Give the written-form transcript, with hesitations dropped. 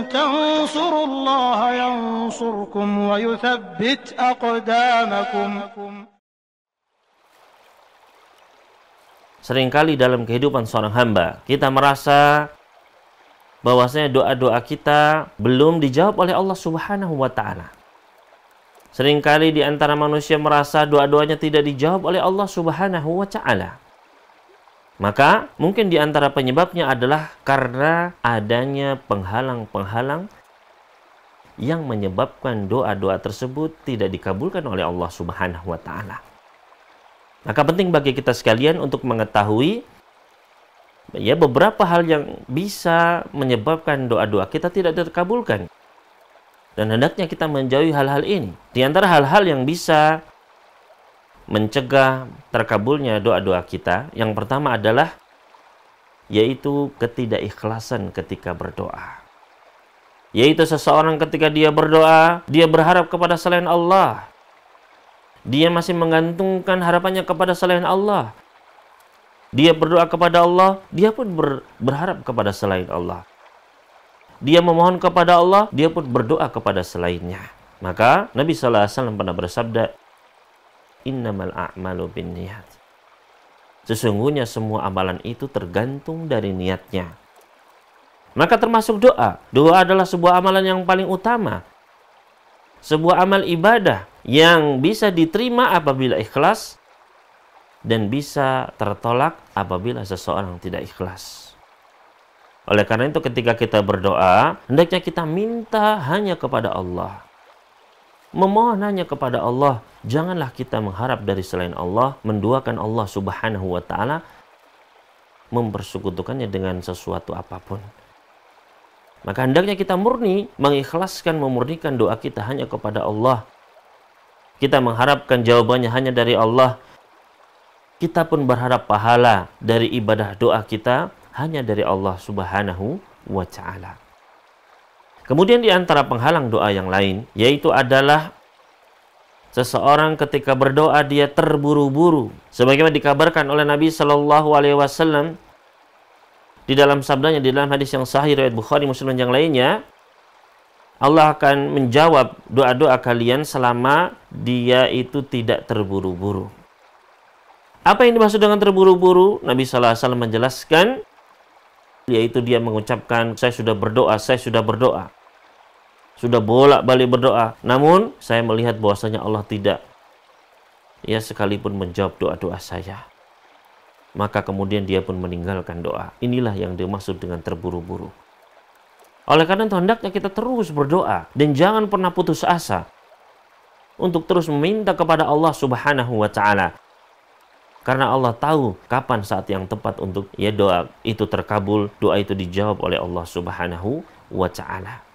تنصروا الله ينصركم ويثبت أقدامكم. Seringkali dalam kehidupan seorang hamba, kita merasa bahwasanya doa-doa kita belum dijawab oleh Allah Subhanahu wa Ta'ala. Seringkali di antara manusia merasa doa-doanya tidak dijawab oleh Allah Subhanahu wa Ta'ala. Maka mungkin di antara penyebabnya adalah karena adanya penghalang-penghalang yang menyebabkan doa-doa tersebut tidak dikabulkan oleh Allah Subhanahu wa Ta'ala. Maka penting bagi kita sekalian untuk mengetahui beberapa hal yang bisa menyebabkan doa-doa kita tidak terkabulkan. Dan hendaknya kita menjauhi hal-hal ini. Di antara hal-hal yang bisa mencegah terkabulnya doa-doa kita, yang pertama adalah yaitu ketidakikhlasan ketika berdoa. Yaitu seseorang ketika dia berdoa, dia berharap kepada selain Allah. Dia masih menggantungkan harapannya kepada selain Allah. Dia berdoa kepada Allah, dia pun berharap kepada selain Allah. Dia memohon kepada Allah, dia pun berdoa kepada selainnya. Maka Nabi SAW pernah bersabda, innamal a'malu binniyat. Sesungguhnya semua amalan itu tergantung dari niatnya. Maka termasuk doa. Doa adalah sebuah amalan yang paling utama. Sebuah amal ibadah yang bisa diterima apabila ikhlas dan bisa tertolak apabila seseorang tidak ikhlas. Oleh karena itu ketika kita berdoa, hendaknya kita minta hanya kepada Allah. Memohon hanya kepada Allah. Janganlah kita mengharap dari selain Allah, menduakan Allah Subhanahu wa Ta'ala, mempersekutukannya dengan sesuatu apapun. Maka hendaknya kita murni, mengikhlaskan, memurnikan doa kita hanya kepada Allah. Kita mengharapkan jawabannya hanya dari Allah. Kita pun berharap pahala dari ibadah doa kita hanya dari Allah Subhanahu wa Ta'ala. Kemudian di antara penghalang doa yang lain, yaitu adalah seseorang ketika berdoa dia terburu-buru. Sebagaimana dikabarkan oleh Nabi Shallallahu Alaihi Wasallam di dalam sabdanya, di dalam hadis yang sahih riwayat Bukhari, Muslim dan yang lainnya, Allah akan menjawab doa-doa kalian selama dia itu tidak terburu-buru. Apa yang dimaksud dengan terburu-buru? Nabi Sallallahu Alaihi Wasallam menjelaskan, yaitu dia mengucapkan, saya sudah berdoa, sudah bolak-balik berdoa, namun saya melihat bahwasanya Allah tidak sekalipun menjawab doa-doa saya. Maka kemudian dia pun meninggalkan doa. Inilah yang dimaksud dengan terburu-buru. Oleh karena itu hendaknya kita terus berdoa dan jangan pernah putus asa untuk terus meminta kepada Allah Subhanahu wa Ta'ala. Karena Allah tahu kapan saat yang tepat untuk doa itu terkabul, doa itu dijawab oleh Allah Subhanahu wa Ta'ala.